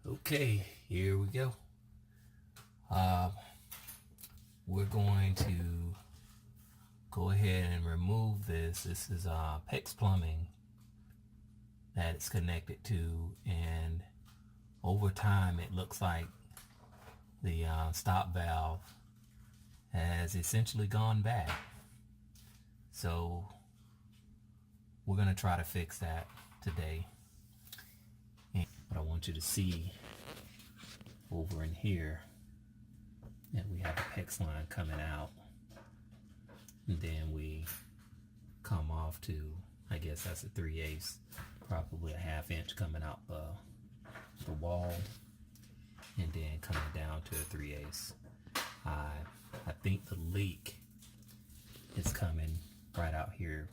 Okay, here we go. We're going to go ahead and remove this. This is PEX plumbing that it's connected to, and over time it looks like the stop valve has essentially gone bad. So we're going to try to fix that today. But I want you to see over in here that we have a PEX line coming out, and then we come off to, I guess that's a 3/8, probably a 1/2 inch coming out the wall, and then coming down to a 3/8. I think the leak is coming right out here,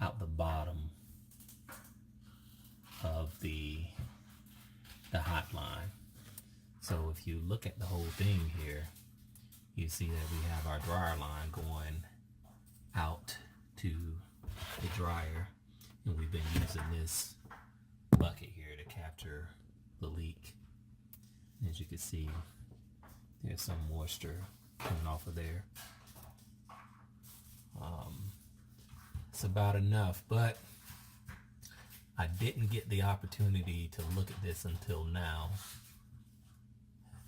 out the bottom of the hot line. So if you look at the whole thing here, you see that we have our dryer line going out to the dryer, and we've been using this bucket here to capture the leak. As you can see, there's some moisture coming off of there. It's about enough, but I didn't get the opportunity to look at this until now,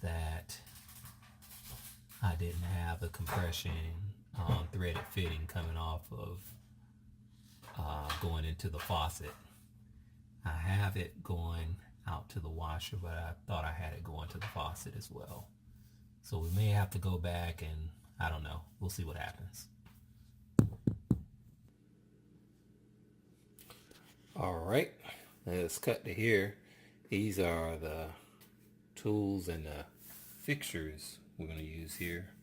that I didn't have the compression threaded fitting coming off of going into the faucet. I have it going out to the washer, but I thought I had it going to the faucet as well. So we may have to go back, and I don't know. We'll see what happens. Alright, let's cut to here. These are the tools and the fixtures we're going to use here.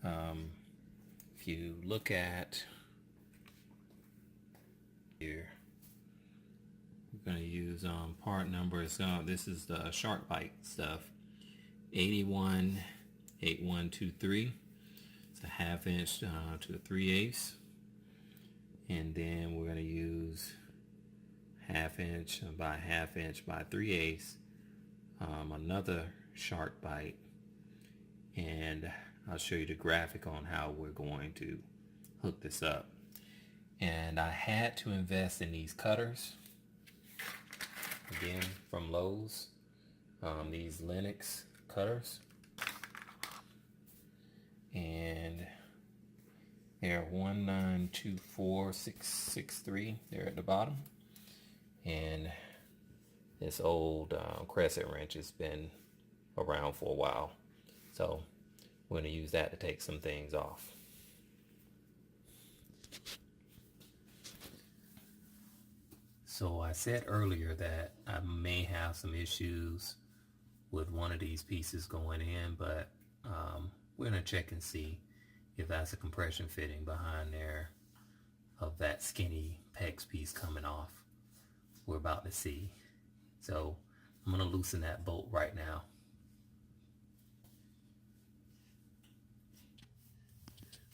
If you look at here, we're going to use part numbers. This is the SharkBite stuff, 818123. It's a 1/2 inch to a 3/8, and then we're going to use 1/2 inch by 1/2 inch by 3/8, another SharkBite, and I'll show you the graphic on how we're going to hook this up. And I had to invest in these cutters, again from Lowe's, these Lennox cutters, and they're 1924663. They're at the bottom. And this old crescent wrench has been around for a while, so we're going to use that to take some things off. So I said earlier that I may have some issues with one of these pieces going in, but we're going to check and see if that's a compression fitting behind there of that skinny PEX piece coming off. We're about to see. So I'm going to loosen that bolt right now.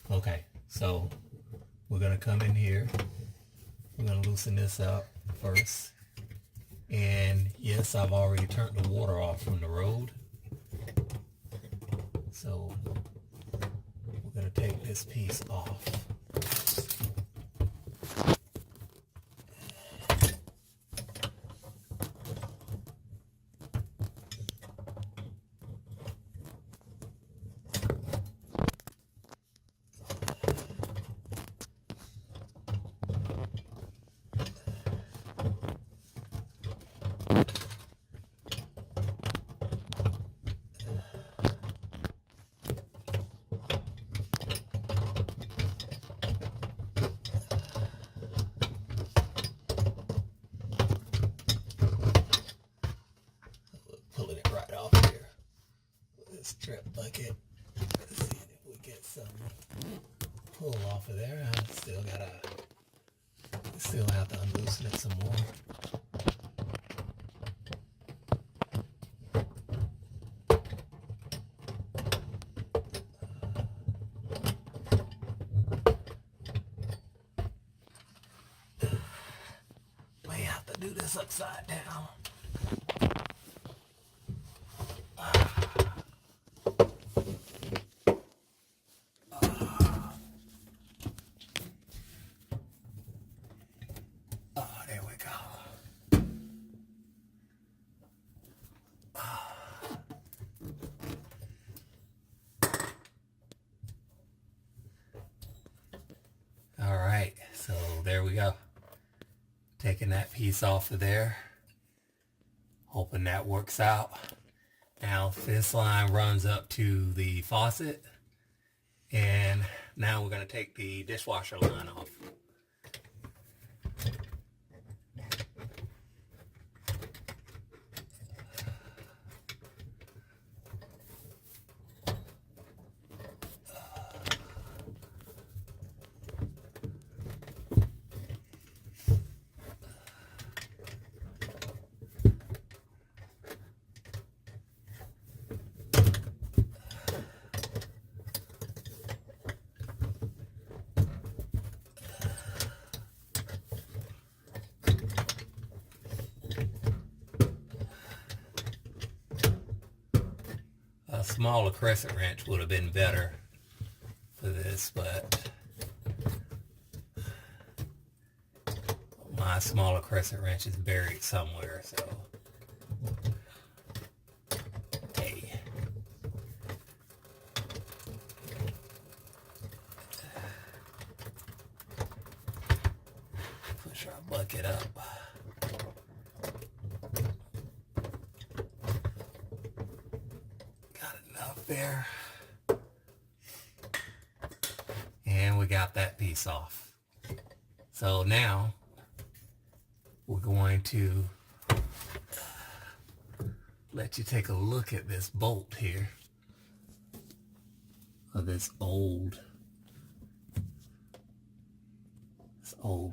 Okay, so we're going to come in here. We're going to loosen this up first. And yes, I've already turned the water off from the road. So we're going to take this piece off. Pulling it right off here with this strip bucket. Let's see if we get some pull off of there. I still have to unloosen it some more. May have to do this upside down. there we go. Taking that piece off of there. Hoping that works out. Now this line runs up to the faucet. And now we're going to take the dishwasher line off. A smaller crescent wrench would have been better for this, but my smaller crescent wrench is buried somewhere, so hey. Push our bucket up. There, and we got that piece off. So now we're going to let you take a look at this bolt here, of this old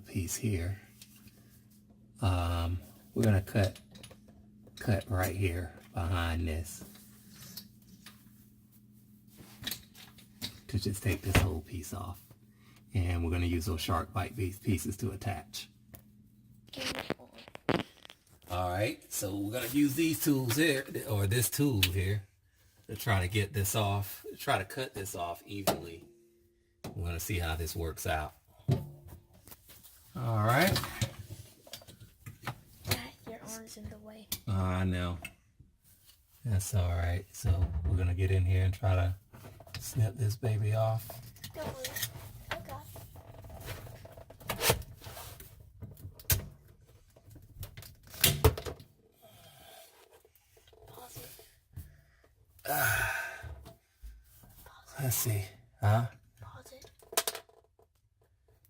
piece here. We're gonna cut right here behind this to just take this whole piece off, and we're going to use those SharkBite pieces to attach. Alright, so we're going to use these tools here, or this tool here, to try to get this off, try to cut this off evenly. We're going to see how this works out. Alright. Your arm's in the way. I know. That's alright. So we're going to get in here and try to snip this baby off. Don't worry. Okay. Pause it. Let's see. Huh? Pause it.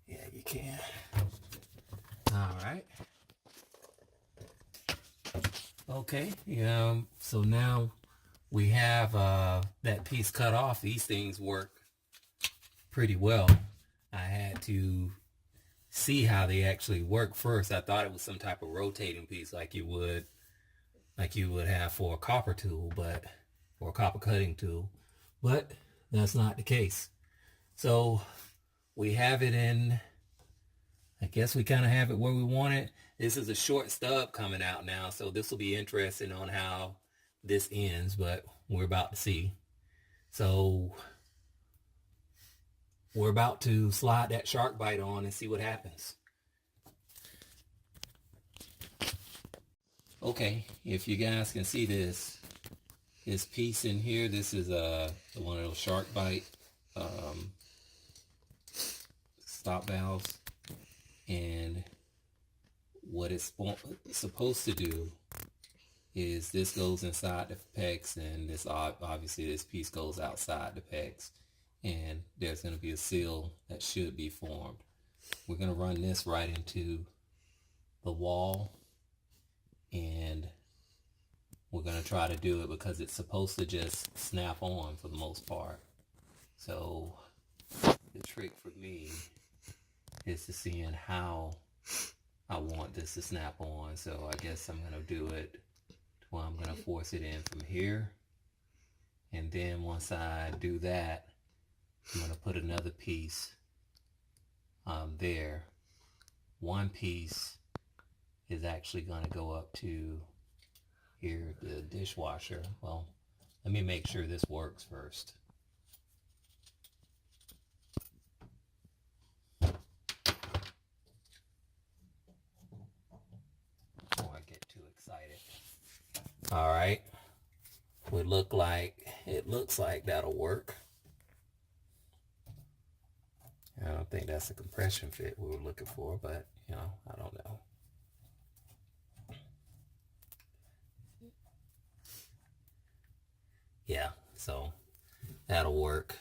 Yeah, you can. Alright. Okay. So now we have that piece cut off. These things work pretty well. I had to see how they actually work first. I thought it was some type of rotating piece like you would have for a copper tool, or a copper cutting tool, but that's not the case. So we have it in, I guess we kind of have it where we want it. This is a short stub coming out now, so this will be interesting on how this ends, but we're about to see. So we're about to slide that SharkBite on and see what happens. Okay, if you guys can see this piece in here, this is one of those SharkBite stop valves, and what it's supposed to do is this goes inside the PEX, and this obviously this piece goes outside the PEX, and there's going to be a seal that should be formed. We're going to run this right into the wall, and we're going to try to do it because it's supposed to just snap on for the most part. So the trick for me is to seeing how I want this to snap on. So I guess I'm going to do it to where I'm going to force it in from here, and then once I do that, I'm going to put another piece there. One piece is actually going to go up to here, the dishwasher. Well, let me make sure this works first. Before I get too excited. All right. It looks like that'll work. I don't think that's the compression fit we were looking for, but you know, I don't know. Yeah, so that'll work.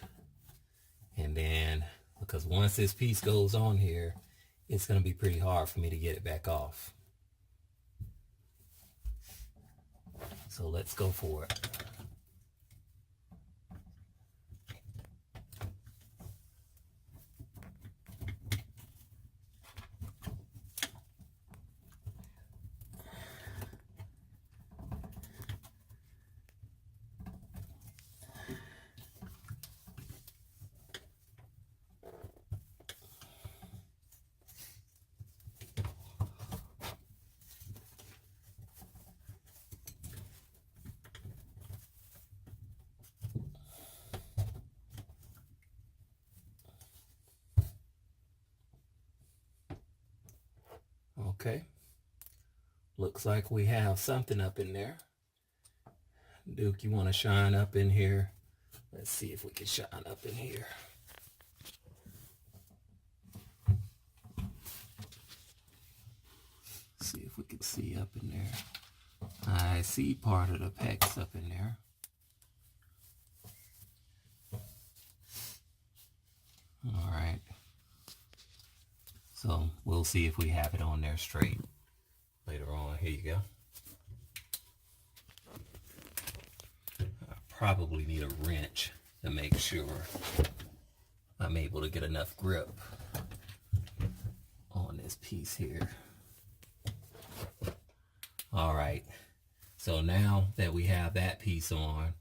And then, because once this piece goes on here, it's going to be pretty hard for me to get it back off. So let's go for it. Okay, looks like we have something up in there. Duke, you want to shine up in here? Let's see if we can shine up in here. See if we can see up in there. I see part of the PEX up in there. All right. So we'll see if we have it on there straight later on. Here you go. I probably need a wrench to make sure I'm able to get enough grip on this piece here. All right. So now that we have that piece on,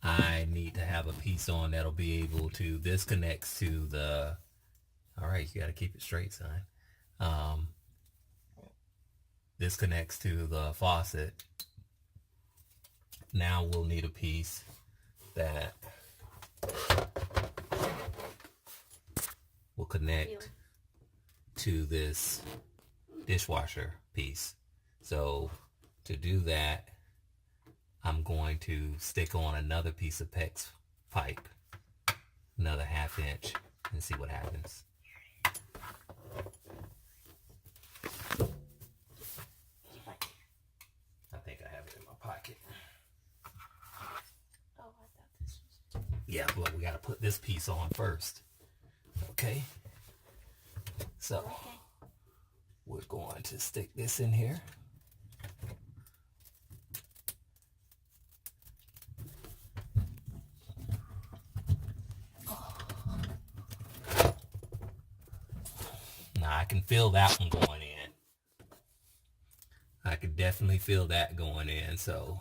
I need to have a piece on that'll be able to, this connects to the, all right, you got to keep it straight, son. This connects to the faucet. Now we'll need a piece that will connect to this dishwasher piece. So to do that, I'm going to stick on another piece of PEX pipe, another 1/2 inch, and see what happens. I think I have it in my pocket. Oh, I thought this was. Yeah, but we got to put this piece on first. Okay. So Okay. we're going to stick this in here. Now I can feel that one going in. I could definitely feel that going in. So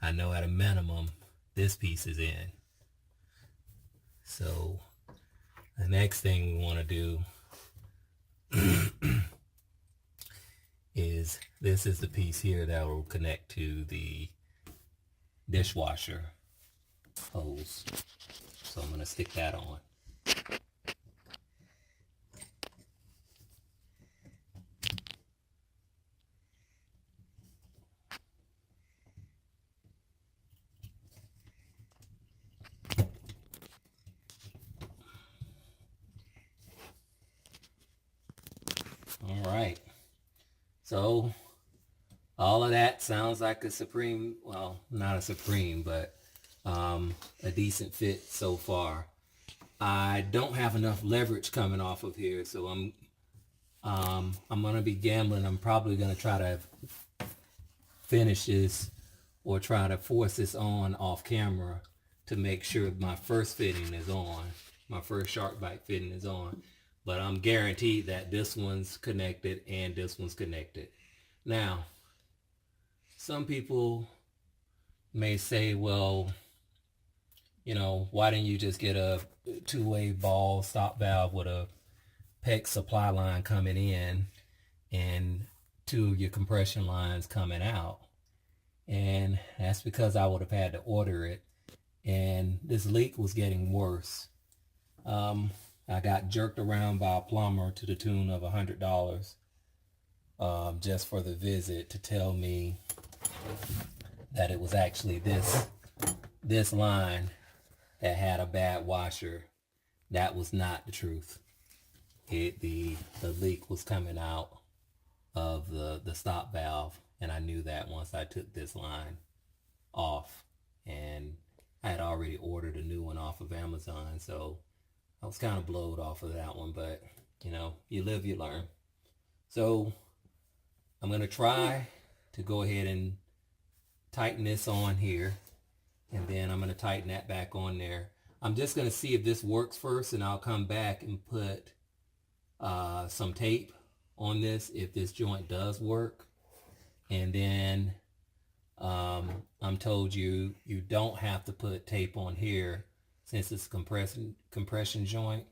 I know at a minimum this piece is in. So the next thing we want to do is, this is the piece here that will connect to the dishwasher hose. So I'm going to stick that on. All right. So all of that sounds like a supreme, well, not a supreme, but a decent fit so far. I don't have enough leverage coming off of here, so I'm gonna be gambling. I'm probably gonna try to finish this or try to force this on off camera to make sure my first fitting is on, my first SharkBite fitting is on. But I'm guaranteed that this one's connected and this one's connected. Now, some people may say, well, you know, why didn't you just get a two-way ball stop valve with a PEX supply line coming in and two of your compression lines coming out? And that's because I would have had to order it. And this leak was getting worse. I got jerked around by a plumber to the tune of $100 just for the visit to tell me that it was actually this line that had a bad washer that was not the truth. The leak was coming out of the stop valve, and I knew that once I took this line off, and I had already ordered a new one off of Amazon, so I was kind of blowed off of that one, but you know, you live, you learn. So I'm gonna try to go ahead and tighten this on here, and then I'm gonna tighten that back on there. I'm just gonna see if this works first, and I'll come back and put some tape on this if this joint does work. And then I'm told you don't have to put tape on here since it's a compression joint,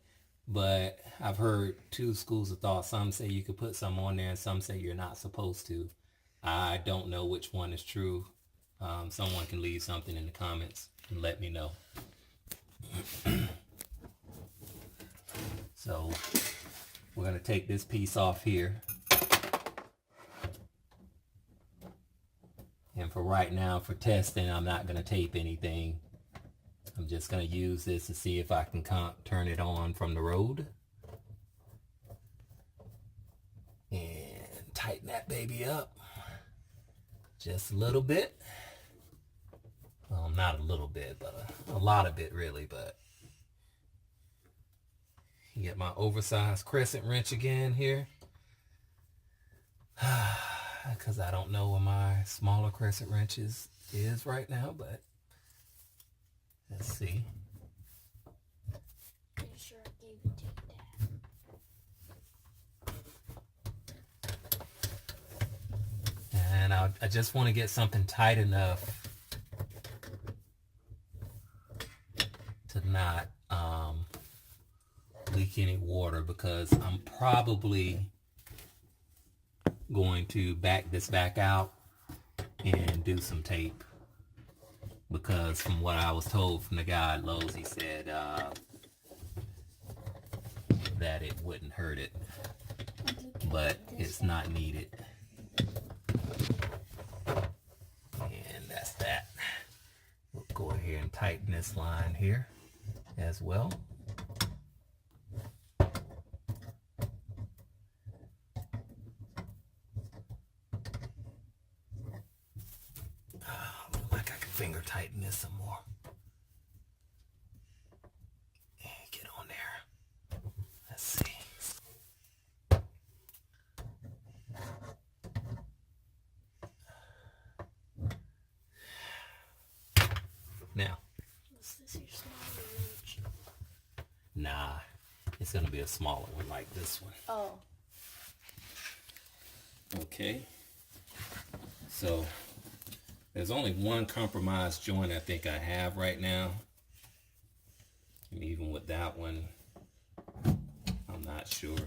but I've heard two schools of thought. Some say you could put some on there and some say you're not supposed to. I don't know which one is true. Someone can leave something in the comments and let me know. So we're going to take this piece off here. And for right now, for testing, I'm not going to tape anything. I'm just going to use this to see if I can turn it on from the road. And tighten that baby up just a little bit. Well, not a little bit, but a lot of it really, but get my oversized crescent wrench again here. Because I don't know where my smaller crescent wrench is right now, but let's see. Pretty sure I gave it to you, Dad. And I just want to get something tight enough to not leak any water, because I'm probably going to back this back out and do some tape, because from what I was told from the guy at Lowe's, he said that it wouldn't hurt it, but it's not needed. And that's that. We'll go ahead and tighten this line here as well. Finger tighten this some more. And get on there. Let's see. Now. Was this your smaller wrench? Nah, it's gonna be a smaller one like this one. Oh. Okay. So there's only one compromised joint I think I have right now. And even with that one, I'm not sure.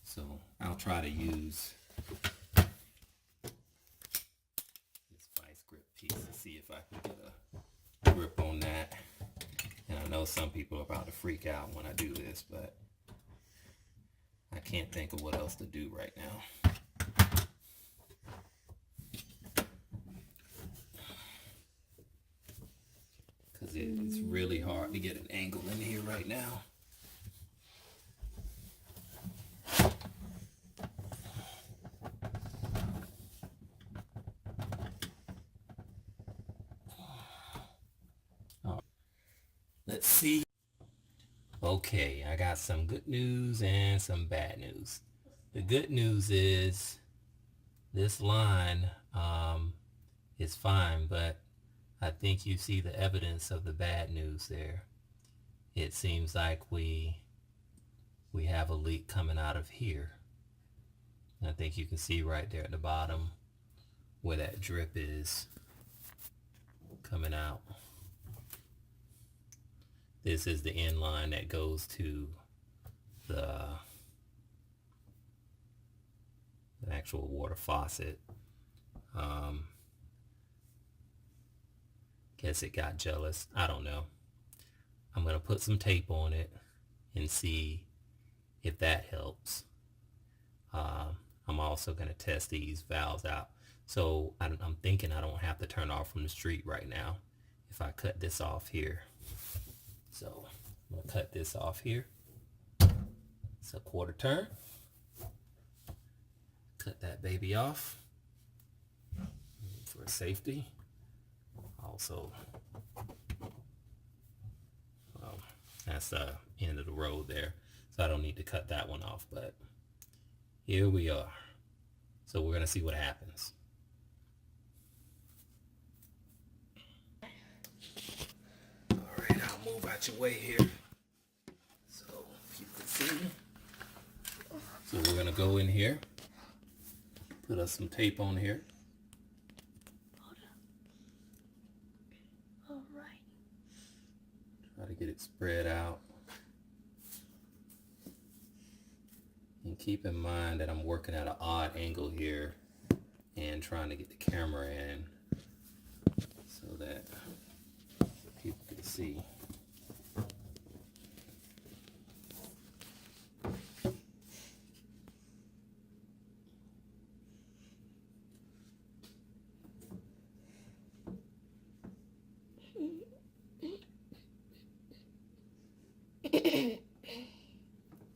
So I'll try to use this vice grip piece to see if I can get a grip on that. And I know some people are about to freak out when I do this, but I can't think of what else to do right now. It's really hard to get an angle in here right now. Let's see. Okay, I got some good news and some bad news. The good news is this line is fine, but I think you see the evidence of the bad news there. It seems like we have a leak coming out of here. And I think you can see right there at the bottom where that drip is coming out. This is the end line that goes to the actual water faucet. Guess it got jealous. I don't know. I'm going to put some tape on it and see if that helps. I'm also going to test these valves out. So I'm thinking I don't have to turn off from the street right now if I cut this off here. So I'm gonna cut this off here. It's a 1/4 turn. Cut that baby off for safety. Also, well, that's the end of the road there, so I don't need to cut that one off, but here we are. So we're gonna see what happens. All right, I'll move out your way here. So if you can see. So we're gonna go in here, put us some tape on here. All right. Try to get it spread out. And keep in mind that I'm working at an odd angle here and trying to get the camera in so that people can see.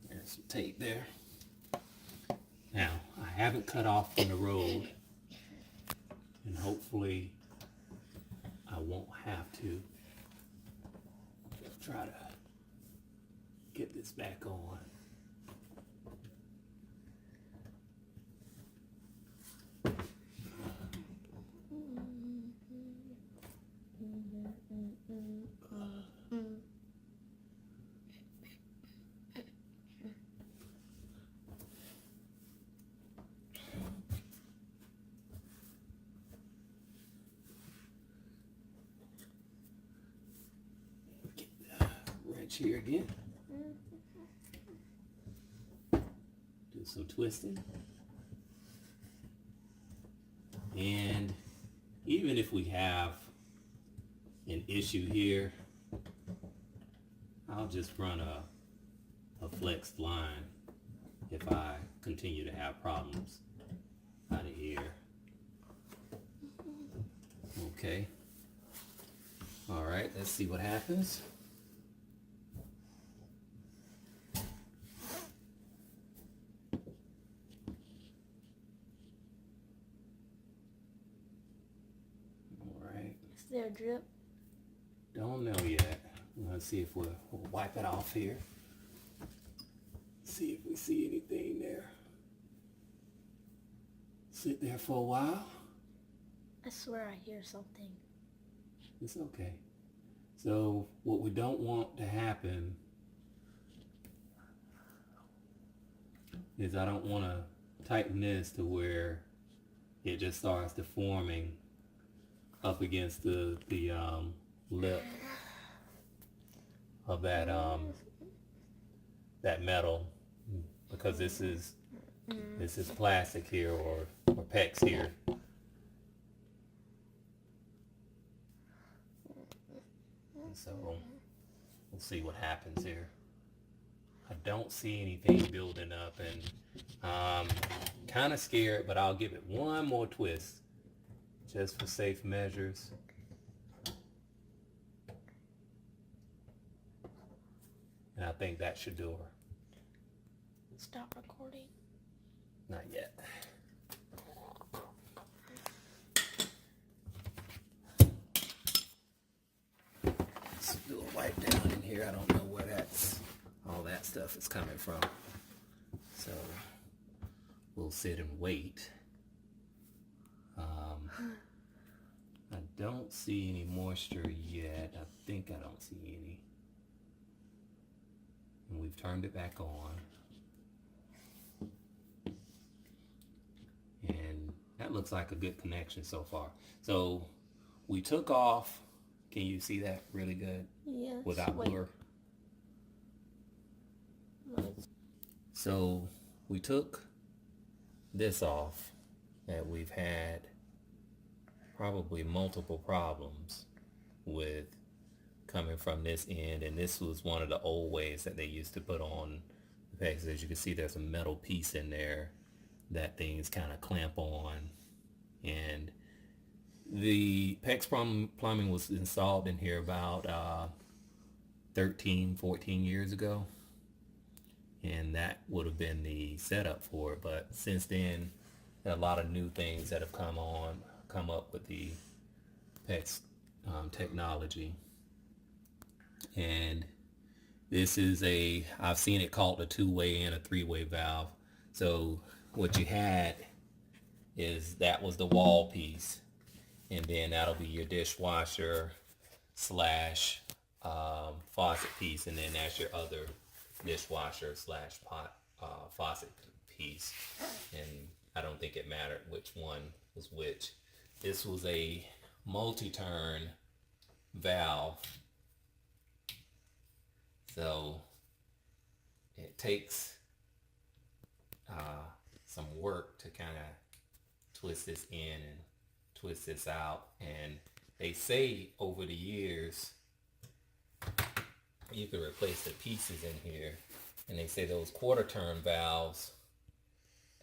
There's some tape there. Now, I haven't cut off from the road, and hopefully I won't have to try to get this back on. Get the wrench here again. Do some twisting. And even if we have an issue here, I'll just run a flexed line if I continue to have problems out of here. Okay. All right, let's see what happens. All right. Is there a drip? Don't know yet. Let's see if we'll wipe it off here. See if we see anything there. Sit there for a while. I swear I hear something. It's okay. So what we don't want to happen is I don't want to tighten this to where it just starts deforming up against the lip of that metal, because this is plastic here or PEX here. And so we'll see what happens here. I don't see anything building up, and kind of scared, but I'll give it one more twist just for safe measures. And I think that should do her. Stop recording. Not yet. Let's do a wipe down in here. I don't know where all that stuff is coming from. So we'll sit and wait. I don't see any moisture yet. I think I don't see any. And we've turned it back on. And that looks like a good connection so far. So we took off. Can you see that really good? Yes. Without blur? So we took this off that we've had probably multiple problems with coming from this end, and this was one of the old ways that they used to put on the PEX. As you can see, there's a metal piece in there that things kind of clamp on, and the PEX plumbing was installed in here about 13, 14 years ago. And that would have been the setup for it. But since then, there are a lot of new things that have come up with the PEX technology. And this is I've seen it called a two-way and a three-way valve. So what you had is that was the wall piece. And then that'll be your dishwasher slash faucet piece. And then that's your other dishwasher slash pot faucet piece. And I don't think it mattered which one was which. This was a multi-turn valve. So it takes some work to kind of twist this in and twist this out. And they say over the years you can replace the pieces in here. And they say those quarter turn valves,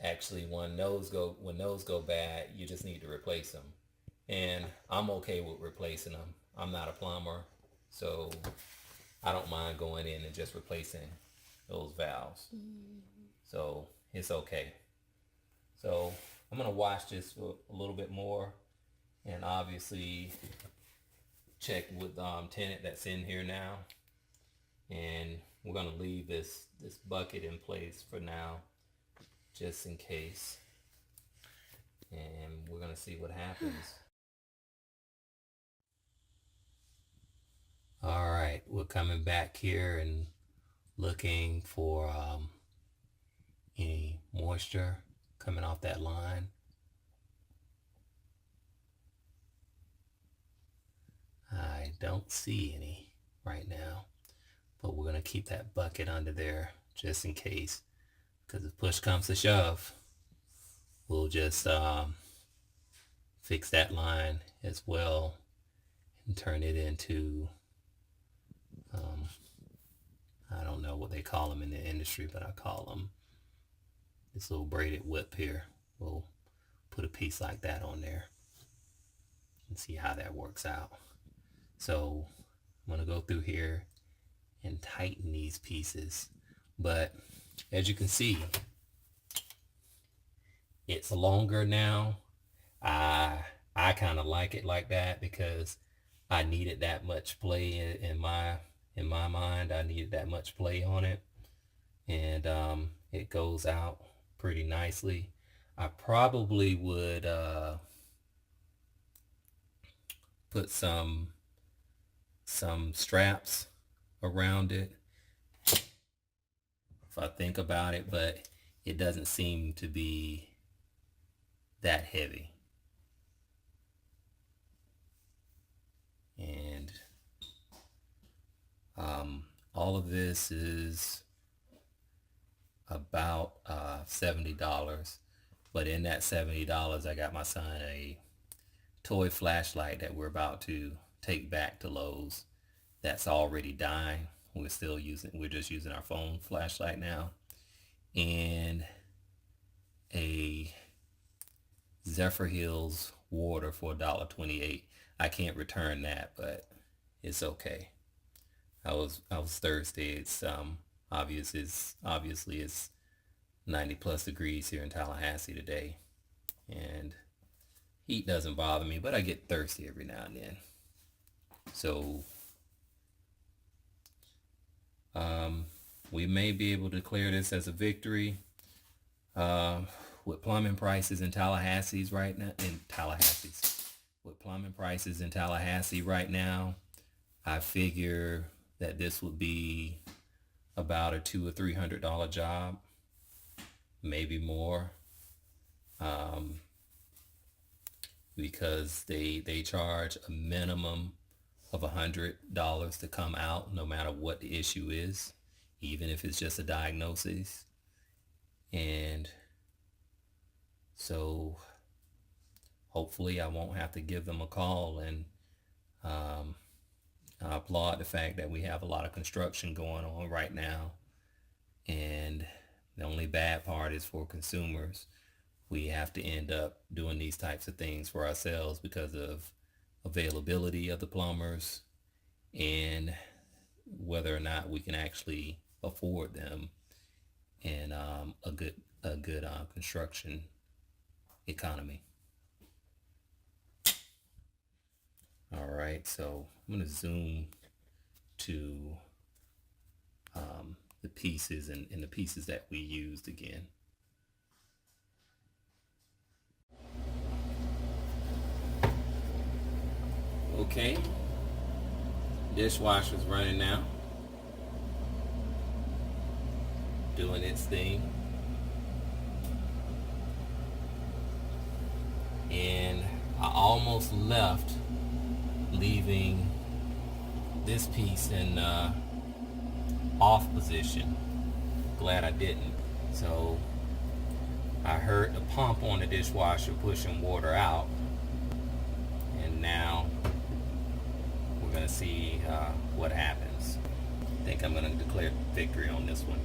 actually when those go bad, you just need to replace them. And I'm okay with replacing them. I'm not a plumber, so I don't mind going in and just replacing those valves. So it's okay. So I'm gonna watch this for a little bit more, and obviously check with tenant that's in here now. And we're gonna leave this bucket in place for now, just in case. And we're gonna see what happens. All right, we're coming back here and looking for any moisture coming off that line. I don't see any right now, but we're gonna keep that bucket under there just in case, because if push comes to shove, we'll just fix that line as well and turn it into I don't know what they call them in the industry, but I call them this little braided whip here. We'll put a piece like that on there and see how that works out. So I'm going to go through here and tighten these pieces. But as you can see, it's longer now. I kind of like it like that because I needed that much play in my mind. I needed that much play on it, and it goes out pretty nicely. I probably would put some straps around it if I think about it, but it doesn't seem to be that heavy. And all of this is about $70, but in that $70 I got my son a toy flashlight that we're about to take back to Lowe's that's already dying. We're just using our phone flashlight now, and a Zephyr Hills water for $1.28. I can't return that, but it's okay. I was thirsty. It's obviously it's 90 plus degrees here in Tallahassee today, and heat doesn't bother me, but I get thirsty every now and then. So we may be able to declare this as a victory. With plumbing prices in Tallahassee right now, with plumbing prices in Tallahassee right now, I figure that this would be about a $200 or $300 job, maybe more, because they charge a minimum of $100 to come out, no matter what the issue is, even if it's just a diagnosis. And so hopefully I won't have to give them a call. And I applaud the fact that we have a lot of construction going on right now. And the only bad part is for consumers. We have to end up doing these types of things for ourselves because of availability of the plumbers and whether or not we can actually afford them in a good construction economy. All right, so I'm going to zoom to the pieces and the pieces that we used again. Okay, dishwasher's running now, doing its thing. And I almost left, leaving this piece in off position. Glad I didn't. So I heard the pump on the dishwasher pushing water out, and now we're gonna see what happens. I think I'm gonna declare victory on this one.